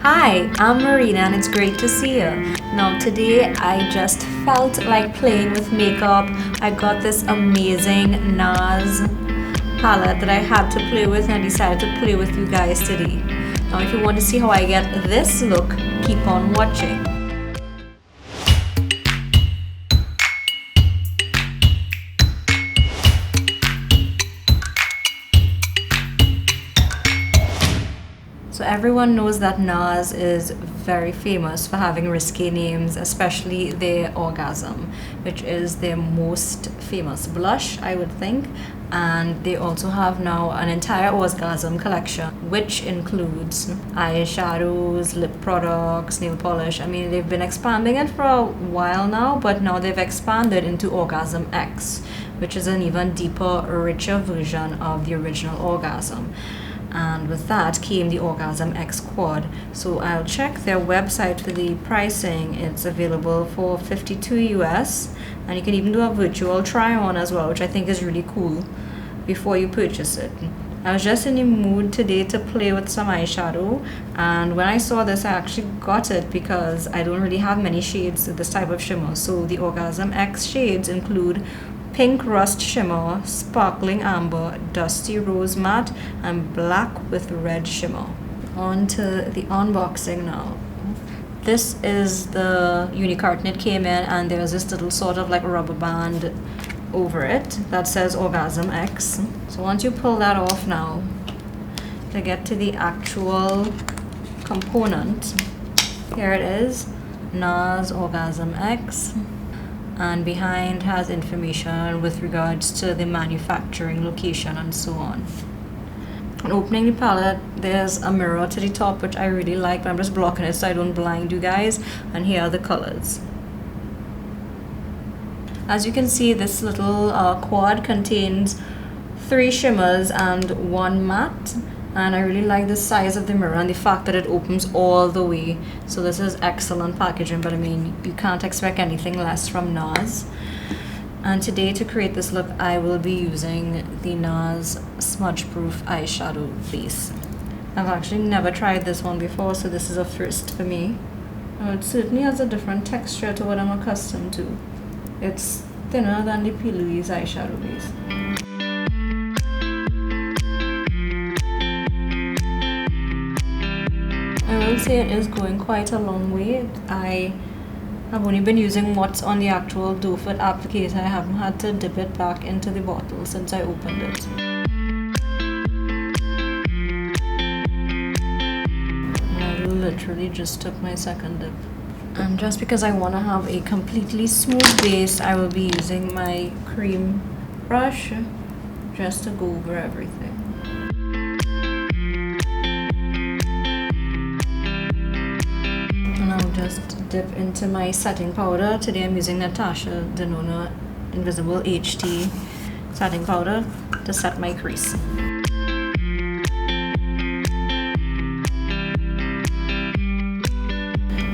Hi, I'm Marina and it's great to see you. Now today I just felt like playing with makeup. I got this amazing Nars palette that I had to play with and I decided to play with you guys today. Now if you want to see how I get this look, keep on watching. So everyone knows that Nars is very famous for having risque names, especially their Orgasm, which is their most famous blush, I would think. And they also have now an entire Orgasm collection, which includes eyeshadows, lip products, nail polish. I mean, they've been expanding it for a while now, but now they've expanded into Orgasm X, which is an even deeper, richer version of the original Orgasm. And with that came the Orgasm X Quad. So I'll check their website for the pricing. It's available for $52 US, and you can even do a virtual try on as well, which I think is really cool before you purchase it. I was just in the mood today to play with some eyeshadow, and when I saw this I actually got it because I don't really have many shades of this type of shimmer. So the Orgasm X shades include Pink Rust Shimmer, Sparkling Amber, Dusty Rose Matte, and Black with Red Shimmer. On to the unboxing now. This is the uni carton it came in, and there's this little sort of like rubber band over it that says Orgasm X. So once you pull that off now, to get to the actual component, here it is, Nars Orgasm X. And behind has information with regards to the manufacturing location and so on. And opening the palette, there's a mirror to the top, which I really like, but I'm just blocking it so I don't blind you guys. And here are the colors. As you can see, this little quad contains 3 shimmers and 1 matte. And I really like the size of the mirror and the fact that it opens all the way. So this is excellent packaging, but I mean, you can't expect anything less from Nars. And today, to create this look, I will be using the Nars Smudge Proof Eyeshadow Base. I've actually never tried this one before, so this is a first for me. It certainly has a different texture to what I'm accustomed to. It's thinner than the Lilly's eyeshadow base. I will say it is going quite a long way. I have only been using what's on the actual doe foot applicator. I haven't had to dip it back into the bottle since I opened it. I literally just took my second dip. And just because I want to have a completely smooth base, I will be using my cream brush just to go over everything. I'll just dip into my setting powder. Today I'm using Natasha Denona Invisible HT setting powder to set my crease.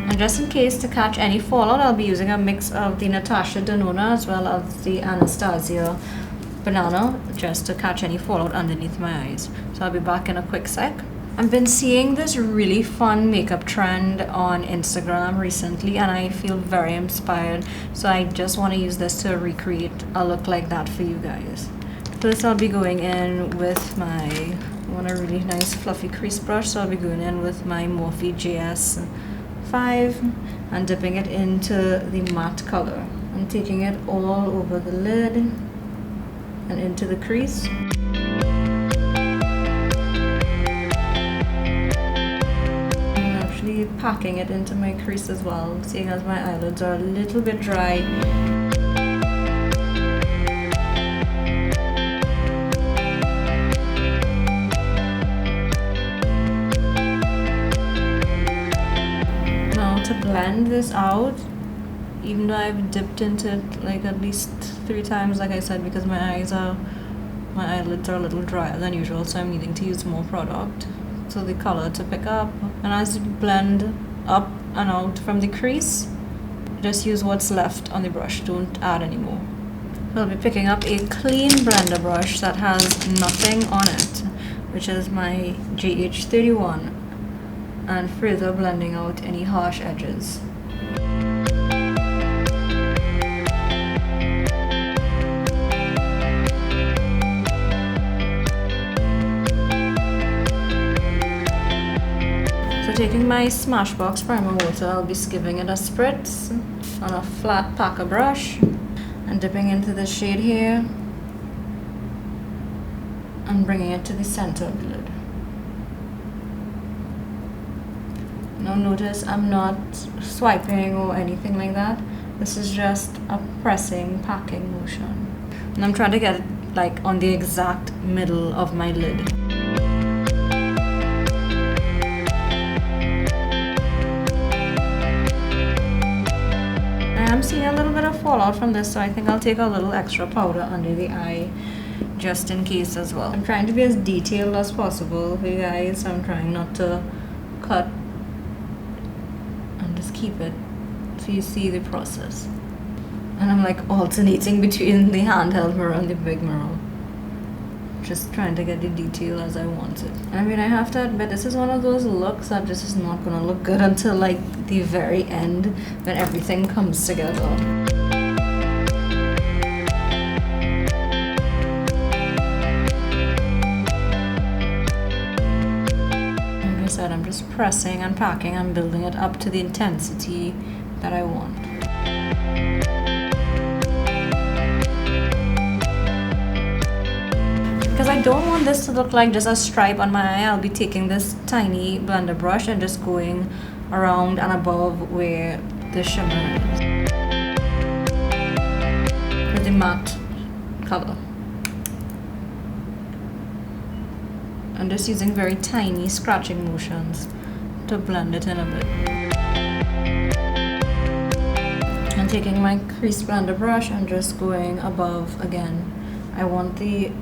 And just in case to catch any fallout, I'll be using a mix of the Natasha Denona as well as the Anastasia Banana just to catch any fallout underneath my eyes. So I'll be back in a quick sec. I've been seeing this really fun makeup trend on Instagram recently and I feel very inspired, so I just want to use this to recreate a look like that for you guys. First I'll be going in with I want a really nice fluffy crease brush, so I'll be going in with my Morphe GS5 and dipping it into the matte color. I'm taking it all over the lid and into the crease. Packing it into my crease as well, seeing as my eyelids are a little bit dry. Now to blend this out, even though I've dipped into it like at least 3 times, like I said, because my eyelids are a little drier than usual, so I'm needing to use more product. So the color to pick up, and as you blend up and out from the crease, just use what's left on the brush, don't add any more. I'll be picking up a clean blender brush that has nothing on it, which is my GH31 and further blending out any harsh edges. So taking my Smashbox primer water, I'll be giving it a spritz on a flat packer brush and dipping into the shade here and bringing it to the center of the lid. Now notice I'm not swiping or anything like that. This is just a pressing, packing motion. And I'm trying to get it like on the exact middle of my lid. I'm seeing a little bit of fallout from this, so I think I'll take a little extra powder under the eye just in case as well. I'm trying to be as detailed as possible for you guys, so I'm trying not to cut and just keep it so you see the process. And I'm like alternating between the handheld mirror and the big mirror, just trying to get the detail as I want it. I mean, I have to admit, this is one of those looks that just is not gonna look good until like the very end when everything comes together. Like I said, I'm just pressing and packing and building it up to the intensity that I want. Because I don't want this to look like just a stripe on my eye, I'll be taking this tiny blender brush and just going around and above where the shimmer is with the matte color. I'm just using very tiny scratching motions to blend it in a bit. And taking my crease blender brush and just going above again. I want the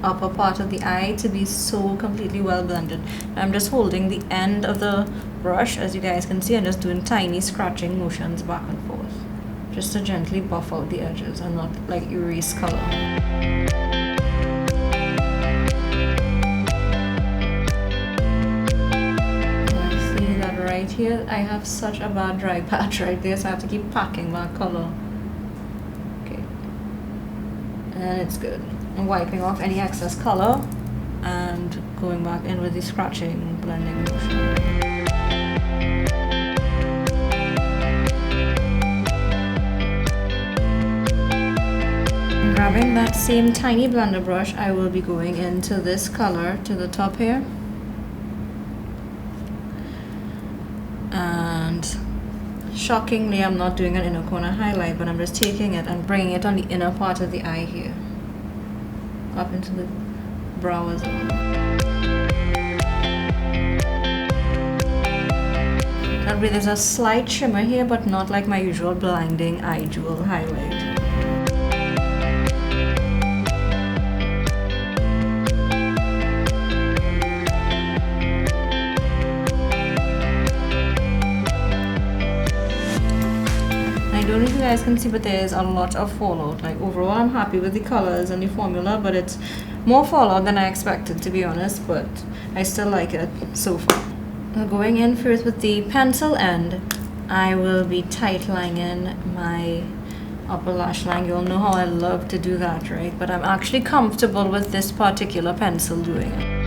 upper part of the eye to be so completely well blended. I'm just holding the end of the brush, as you guys can see, and just doing tiny scratching motions back and forth, just to gently buff out the edges and not like erase color. I see that right here I have such a bad dry patch right there, so I have to keep packing that color. Okay, and it's good. I'm wiping off any excess color and going back in with the scratching, blending motion. Grabbing that same tiny blender brush, I will be going into this color to the top here. And shockingly, I'm not doing an inner corner highlight, but I'm just taking it and bringing it on the inner part of the eye here, up into the brow as well. That way there's a slight shimmer here, but not like my usual blinding eye jewel highlight. I don't know if you guys can see, but there's a lot of fallout. Like overall, I'm happy with the colors and the formula, but it's more fallout than I expected, to be honest, but I still like it so far. Now going in first with the pencil end, I will be tight lining my upper lash line. You'll know how I love to do that, right? But I'm actually comfortable with this particular pencil doing it.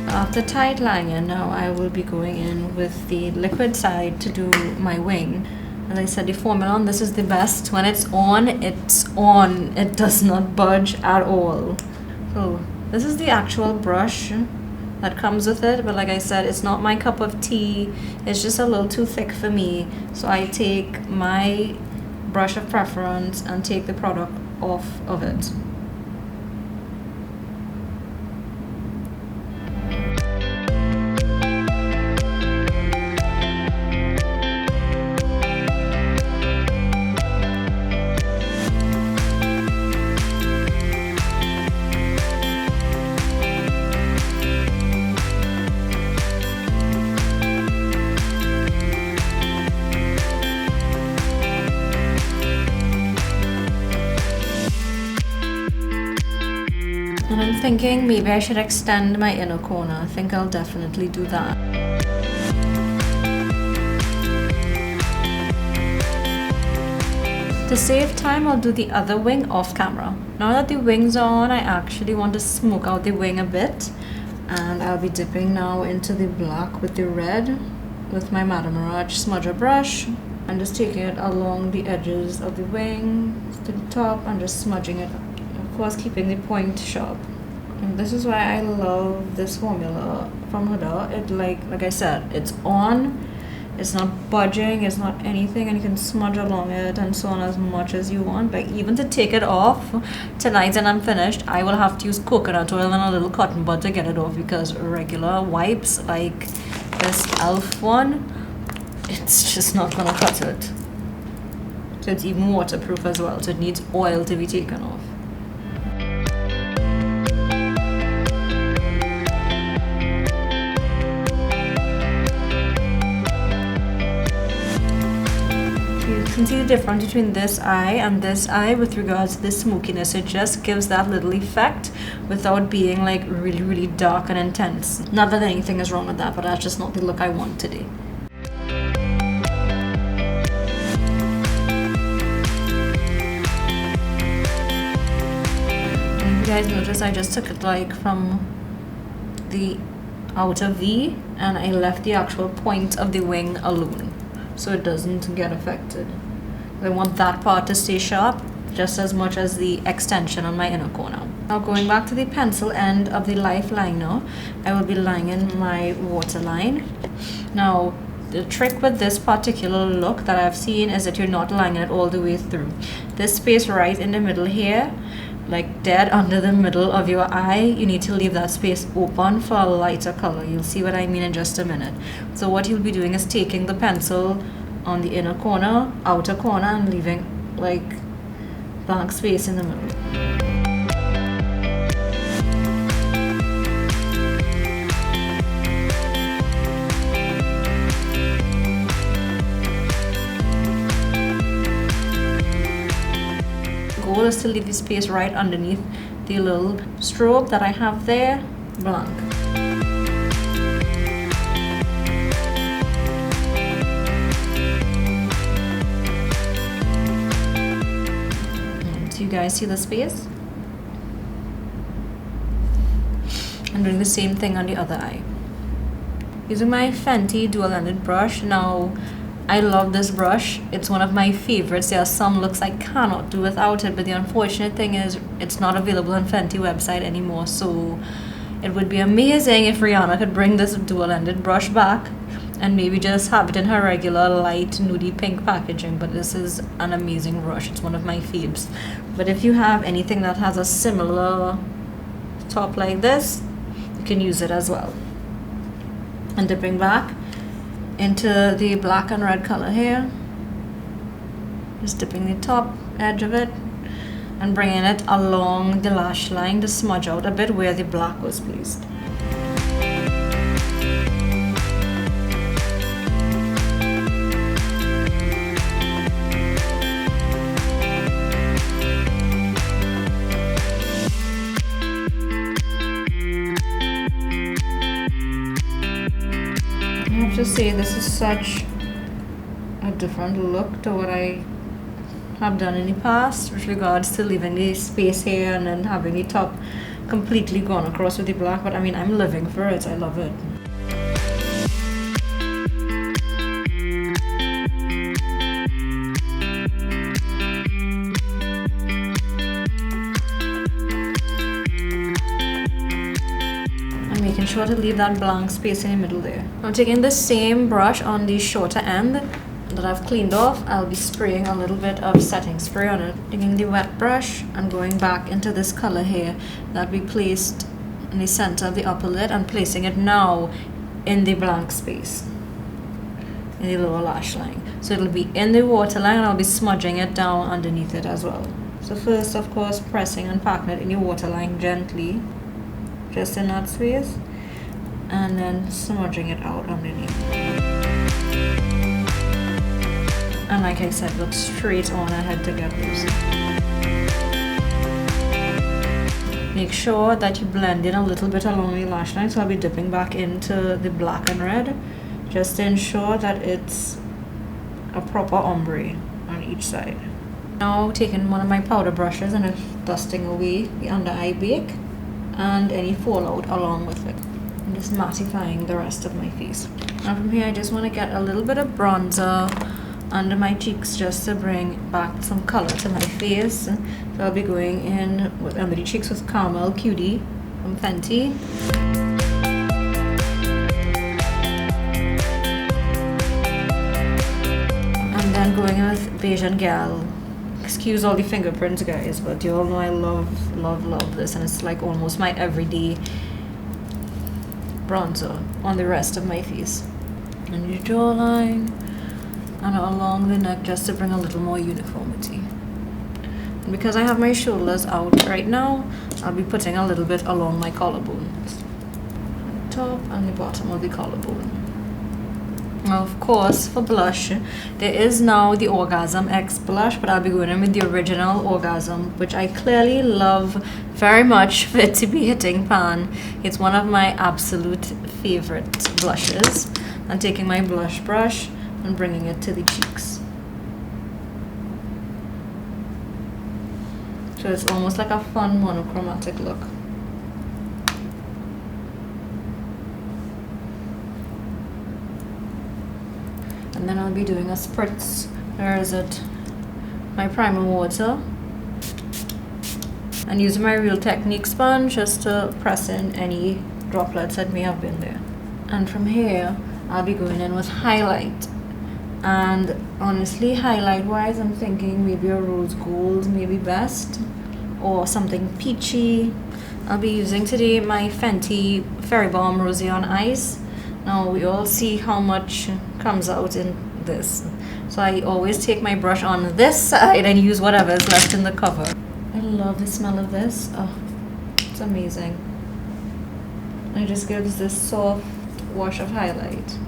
After tight lining, now I will be going in with the liquid side to do my wing. As I said, the formula on this is the best. When it's on, it's on. It does not budge at all. So this is the actual brush that comes with it, but like I said, it's not my cup of tea. It's just a little too thick for me. So I take my brush of preference and take the product off of it. thinking maybe I should extend my inner corner. I think I'll definitely do that. To save time, I'll do the other wing off camera. Now that the wings are on, I actually want to smoke out the wing a bit. And I'll be dipping now into the black with the red with my Madame Mirage smudger brush. I'm just taking it along the edges of the wing to the top and just smudging it. Of course, keeping the point sharp. And this is why I love this formula from Huda. It like I said, it's on. It's not budging, it's not anything, and you can smudge along it and so on as much as you want. Like even to take it off tonight when I'm finished, I will have to use coconut oil and a little cotton bud to get it off, because regular wipes like this e.l.f. one, it's just not gonna cut it. So it's even waterproof as well, so it needs oil to be taken off. You can see the difference between this eye and this eye with regards to the smokiness. It just gives that little effect without being like really dark and intense. Not that anything is wrong with that, but that's just not the look I want today. And if you guys notice, I just took it like from the outer V and I left the actual point of the wing alone, so it doesn't get affected. I want that part to stay sharp just as much as the extension on my inner corner. Now going back to the pencil end of the life liner, I will be lining my waterline. Now the trick with this particular look that I've seen is that you're not lining it all the way through. This space right in the middle here, like dead under the middle of your eye, you need to leave that space open for a lighter color. You'll see what I mean in just a minute. So what you'll be doing is taking the pencil on the inner corner, outer corner, and leaving like blank space in the middle. The goal is to leave the space right underneath the little strobe that I have there blank. You guys see the space? I'm doing the same thing on the other eye. Using my Fenty dual-ended brush. Now, I love this brush. It's one of my favorites. There are some looks I cannot do without it, but the unfortunate thing is it's not available on Fenty website anymore, so it would be amazing if Rihanna could bring this dual-ended brush back and maybe just have it in her regular light nudie pink packaging. But this is an amazing brush. It's one of my faves. But if you have anything that has a similar top like this, you can use it as well. And dipping back into the black and red color here, just dipping the top edge of it and bringing it along the lash line to smudge out a bit where the black was placed. I have to say, this is such a different look to what I have done in the past with regards to leaving the space here and then having the top completely gone across with the black. But I mean, I'm living for it. I love it. Making sure to leave that blank space in the middle there. I'm taking the same brush on the shorter end that I've cleaned off. I'll be spraying a little bit of setting spray on it. Taking the wet brush and going back into this color here that we placed in the center of the upper lid and placing it now in the blank space in the lower lash line. So it'll be in the waterline and I'll be smudging it down underneath it as well. So first, of course, pressing and packing it in the waterline gently, just in that space, and then smudging it out underneath. And like I said, look straight on ahead to get those. Make sure that you blend in a little bit along the lash line. So I'll be dipping back into the black and red just to ensure that it's a proper ombre on each side. Now taking one of my powder brushes and dusting away the under eye bake and any fallout along with it. I'm just mattifying the rest of my face. Now from here I just want to get a little bit of bronzer under my cheeks just to bring back some color to my face. So I'll be going in with under the cheeks with Caramel Cutie from Fenty. And then going in with Bajan Gyal. Excuse all the fingerprints, guys, but you all know I love this, and it's like almost my everyday bronzer on the rest of my face. And your jawline and along the neck just to bring a little more uniformity. And because I have my shoulders out right now, I'll be putting a little bit along my collarbones. Top and the bottom of the collarbone. Now, of course, for blush, there is now the Orgasm X blush, but I'll be going in with the original Orgasm, which I clearly love very much for it to be hitting pan. It's one of my absolute favorite blushes. I'm taking my blush brush and bringing it to the cheeks. So it's almost like a fun monochromatic look. And then I'll be doing a spritz. Where is it? My primer water. And using my Real Technique sponge just to press in any droplets that may have been there. And from here, I'll be going in with highlight. And honestly, highlight wise, I'm thinking maybe a rose gold may be best, or something peachy. I'll be using today my Fenty Fairy Balm Rosé on Ice. Now we all see how much comes out in this, so I always take my brush on this side and use whatever is left in the cover. I love the smell of this. Oh, it's amazing. It just gives this soft wash of highlight.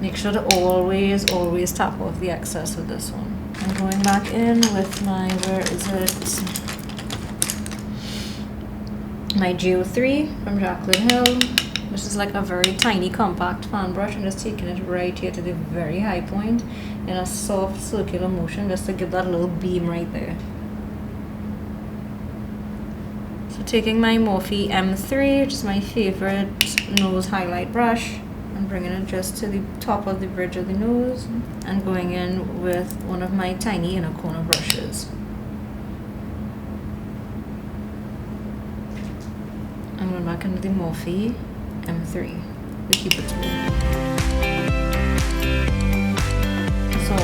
Make sure to always tap off the excess with this one. I'm going back in with my, where is it? My GO3 from Jaclyn Hill. This is like a very tiny compact fan brush. I'm just taking it right here to the very high point in a soft circular motion just to give that little beam right there. So taking my Morphe M3, which is my favorite nose highlight brush, and bringing it just to the top of the bridge of the nose, and going in with one of my tiny inner corner brushes. I'm going back into the Morphe M3, the Cupid's bow. So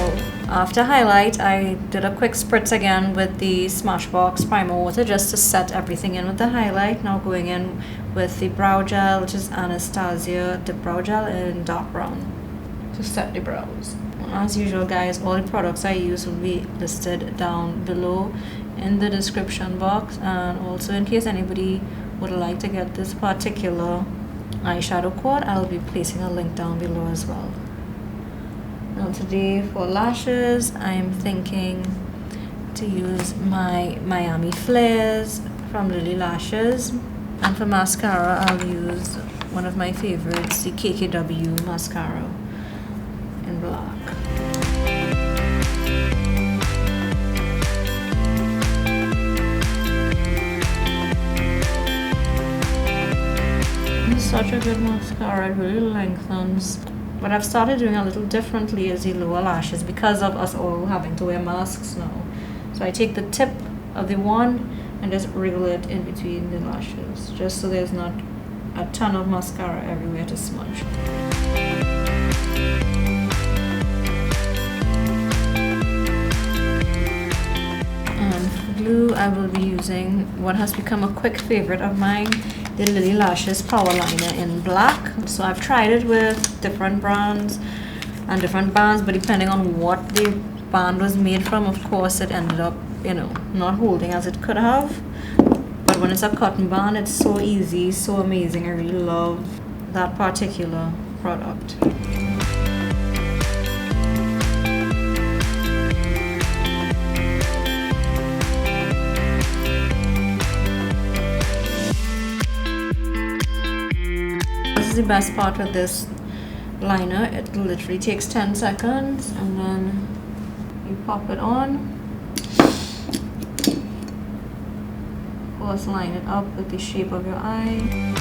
after highlight, I did a quick spritz again with the Smashbox primer water just to set everything in with the highlight. Now going in with the brow gel, which is Anastasia dip brow gel in dark brown to set the brows. As usual, guys, all the products I use will be listed down below in the description box, and also in case anybody would like to get this particular eyeshadow quad, I'll be placing a link down below as well. Now today for lashes, I'm thinking to use my Miami Flares from Lilly Lashes, and for mascara I'll use one of my favorites, the KKW mascara in black. Such a good mascara, it really lengthens. What I've started doing a little differently is the lower lashes because of us all having to wear masks now. So I take the tip of the wand and just wriggle it in between the lashes, just so there's not a ton of mascara everywhere to smudge. And for glue, I will be using what has become a quick favorite of mine, the Lilly Lashes Powerliner in black. So I've tried it with different brands and different bands, but depending on what the band was made from, of course it ended up, you know, not holding as it could have. But when it's a cotton band, it's so easy, so amazing. I really love that particular product. is the best part with this liner. It literally takes 10 seconds and then you pop it on. Of course, line it up with the shape of your eye.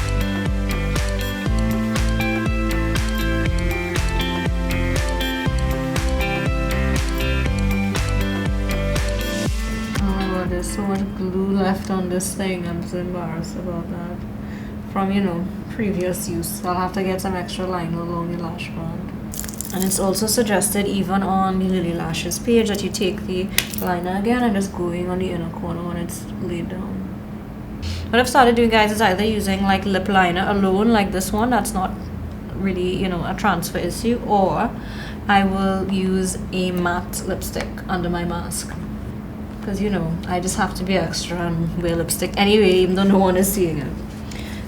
There's so much glue left on this thing. I'm so embarrassed about that from, you know, previous use. So I'll have to get some extra liner along the lash band. And it's also suggested even on the Lilly Lashes page that you take the liner again and just going on the inner corner when it's laid down. What I've started doing, guys, is either using like lip liner alone, like this one, that's not really, you know, a transfer issue, or I will use a matte lipstick under my mask. Because, you know, I just have to be extra and wear lipstick anyway, even though no one is seeing it.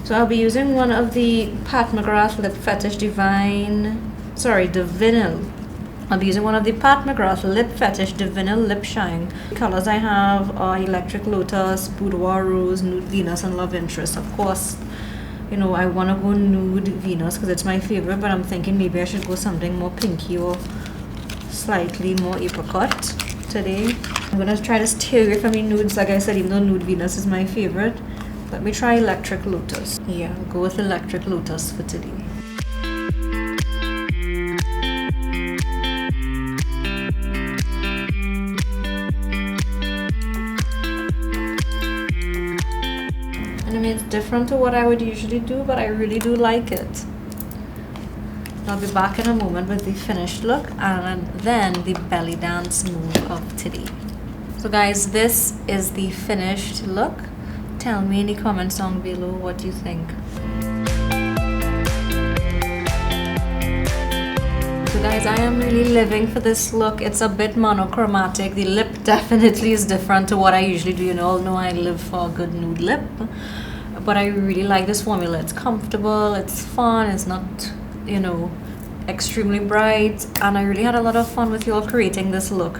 So I'll be using one of the McGrath Lip Fetish Divinyl. I'll be using one of the McGrath Lip Fetish Divinyl Lip Shine. The colors I have are Electric Lotus, Boudoir Rose, Nude Venus, and Love Interest. Of course, you know, I want to go Nude Venus because it's my favorite, but I'm thinking maybe I should go something more pinky or slightly more apricot today. I'm gonna try to stay away from the nudes, like I said, even though Nude Venus is my favorite. Let me try Electric Lotus. Yeah, I'll go with Electric Lotus for today. And I mean, it's different to what I would usually do, but I really do like it. I'll be back in a moment with the finished look and then the belly dance move of today. So guys, this is the finished look. Tell me in the comments down below what you think. So guys, I am really living for this look. It's a bit monochromatic. The lip definitely is different to what I usually do. You all know I live for a good nude lip. But I really like this formula. It's comfortable, it's fun, it's not, you know, extremely bright, and I really had a lot of fun with you all creating this look.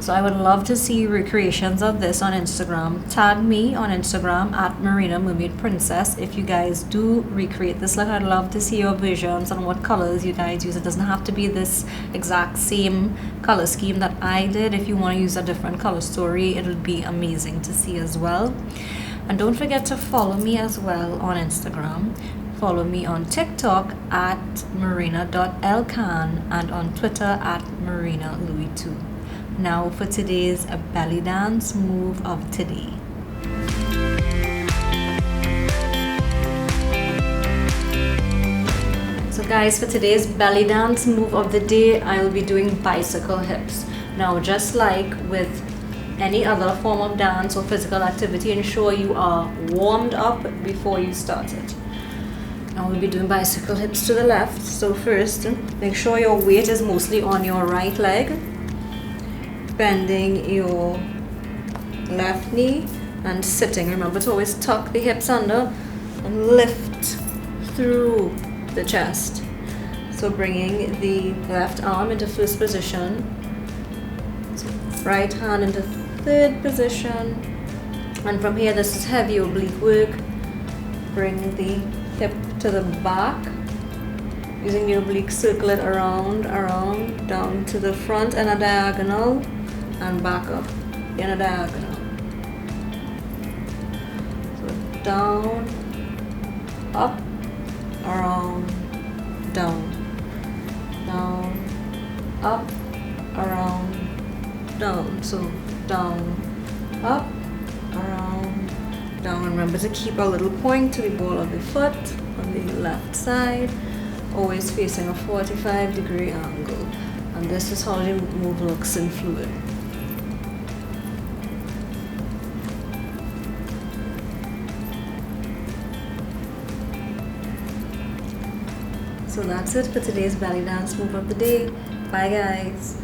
So I would love to see recreations of this on Instagram. Tag me on Instagram at Marina Mermaid Princess if you guys do recreate this look. I'd love to see your visions on what colors you guys use. It doesn't have to be this exact same color scheme that I did. If you want to use a different color story, it would be amazing to see as well. And don't forget to follow me as well on Instagram. Follow me on TikTok at marina.elcan and on Twitter at marinalouis2. Now for today's belly dance move of today. So guys, for today's belly dance move of the day, I will be doing bicycle hips. Now, just like with any other form of dance or physical activity, ensure you are warmed up before you start it. I will be doing bicycle hips to the left. So first, make sure your weight is mostly on your right leg. Bending your left knee and sitting. Remember to always tuck the hips under and lift through the chest. So bringing the left arm into first position. So right hand into third position. And from here, this is heavy oblique work. Bring the hip to the back. Using the oblique, circle it around, down to the front and a diagonal. And back up in a diagonal. So down, up, around, down, down, up, around, down. So down, up, around, down. Remember to keep a little point to the ball of the foot on the left side, always facing a 45-degree angle. And this is how the move looks in fluid. So that's it for today's belly dance move of the day. Bye guys.